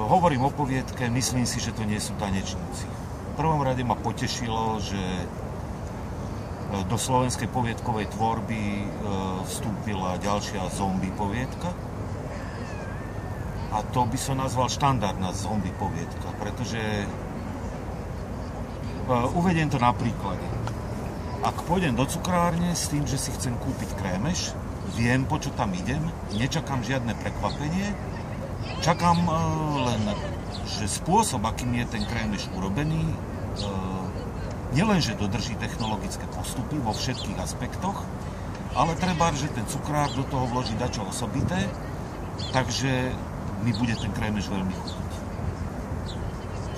hovorím o poviedke, myslím si, že to nie sú tanečníci. V prvom rade ma potešilo, že do slovenskej poviedkovej tvorby vstúpila ďalšia zombie poviedka. A to by som nazval štandardná zombie poviedka, pretože uvediem to na príklade. Ak pôjdem do cukrárne s tým, že si chcem kúpiť krémeš, viem, po čo tam idem, nečakám žiadne prekvapenie, čakám len, že spôsob, akým je ten krémeš urobený, nielenže dodrží technologické postupy vo všetkých aspektoch, ale treba, že ten cukrár do toho vloží dačo osobité, takže mi bude ten krémeš veľmi chutiť.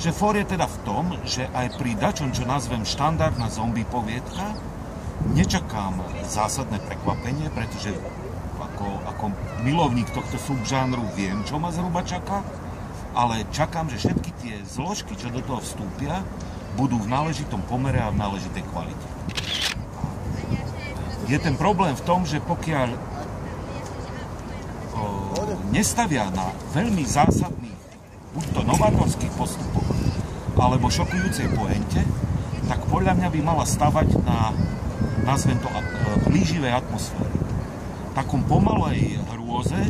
Že fór je teda v tom, že aj pri dačom, čo nazvem štandardná zombie poviedka, nečakám zásadné prekvapenie, pretože ako milovník tohto subžánru viem, čo ma zhruba čaká, ale čakám, že všetky tie zložky, čo do toho vstúpia, budú v náležitom pomere a v náležitej kvalite. Je ten problém v tom, že pokiaľ nestavia na veľmi zásadných, buď to novátorských postupoch, alebo šokujúcej pointe, tak podľa mňa by mala stavať na, nazvem to, plíživej atmosfére. Takom pomalej hrôze,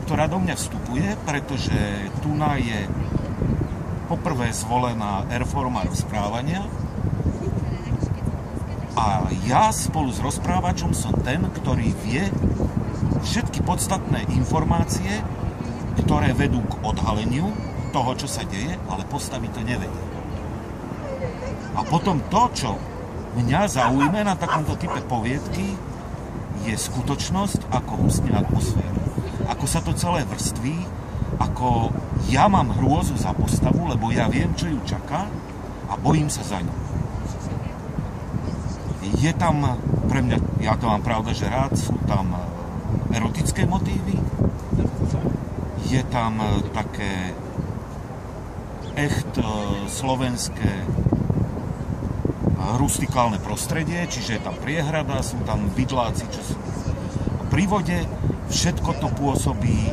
ktorá do mňa vstupuje, pretože tuná je poprvé zvolená R-forma rozprávania a ja spolu s rozprávačom som ten, ktorý vie všetky podstatné informácie, ktoré vedú k odhaleniu toho, čo sa deje, ale postaviť to nevedie. A potom to, čo mňa zaujme na takomto type poviedky, je skutočnosť, ako husne atmosféra. Ako sa to celé vrství, ako ja mám hrôzu za postavu, lebo ja viem, čo ju čaká a bojím sa za ňu. Je tam pre mňa, ja to mám pravda, že rád, sú tam erotické motívy, je tam také slovenské rustikálne prostredie, čiže je tam priehrada, sú tam bydláci, čo sú pri vode, všetko to pôsobí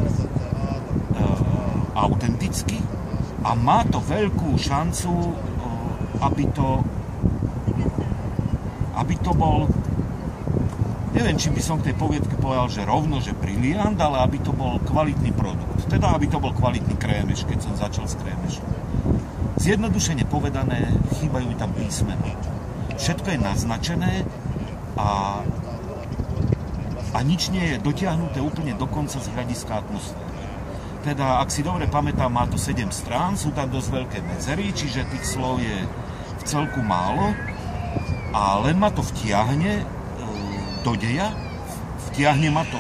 autenticky a má to veľkú šancu, aby to bol, neviem, či by som k tej poviedke povedal, že rovno, že briliant, ale aby to bol kvalitný produkt. Teda, aby to bol kvalitný krémeš, keď som začal s krémešom. Zjednodušene povedané, chýbajú tam písmená. Všetko je naznačené a nič nie je dotiahnuté úplne do konca z hľadiska atmosféry. Teda, ak si dobre pamätám, má to 7 strán, sú tam dosť veľké medzery, čiže tých slov je v celku málo a len ma to vtiahne do deja, vtiahne ma to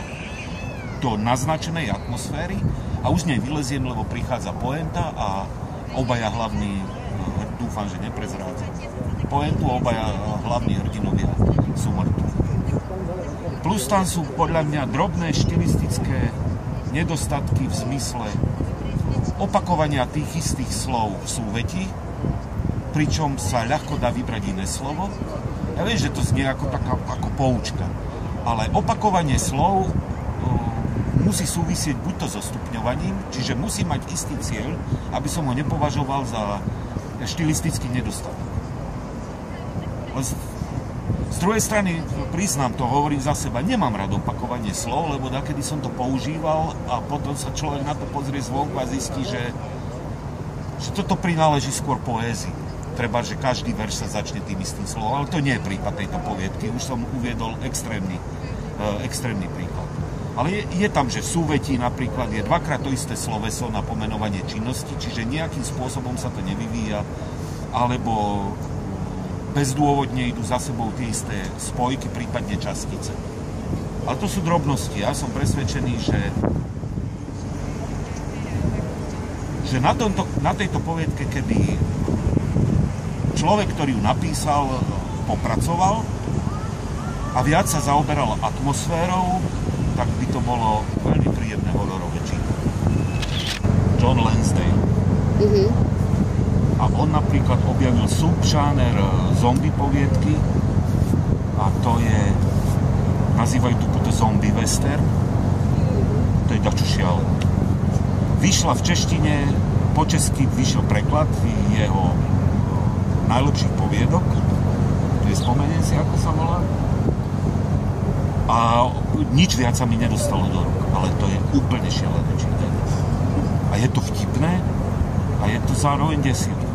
do naznačenej atmosféry a už nej vyleziem, lebo prichádza poenta a obaja hlavní, dúfam, že neprezrádzam poentu, obaja hlavní hrdinovia sú mŕtvi. Plus tam sú podľa mňa drobné štilistické nedostatky v zmysle opakovania tých istých slov v súveti, pričom sa ľahko dá vybrať iné slovo. Ja viem, že to znie ako poučka, ale opakovanie slov musí súvisieť buď to so stupňovaním, čiže musí mať istý cieľ, aby som ho nepovažoval za štilistický nedostatok. Z druhej strany, priznám to, hovorím za seba, nemám rád opakovanie slov, lebo dakedy som to používal a potom sa človek na to pozrie zvonku a zistí, že toto prináleží skôr poézii. Treba, že každý verš sa začne tým istým slovom, ale to nie je prípad tejto poviedky, už som uviedol extrémny príklad. Ale je tam, že v súvetí napríklad je dvakrát to isté sloveso na pomenovanie činnosti, čiže nejakým spôsobom sa to nevyvíja, alebo bezdôvodne idú za sebou tie isté spojky, prípadne častice. Ale to sú drobnosti. Ja som presvedčený, že na tejto poviedke, keby človek, ktorý ju napísal, popracoval a viac sa zaoberal atmosférou, tak by to bolo veľmi príjemné hororové čítanie. John Lansdale. A on napríklad objavil subžáner zombie poviedky a to je, nazývajú to zombie western, to je dačo šialené. Vyšla v češtine po česky vyšiel preklad jeho najlepších poviedok, nespomeniem si, ako sa volá. A nič viac sa mi nedostalo do rúk, ale to je úplne šialené čítanie. A je to vtipné a je to zároveň desivé.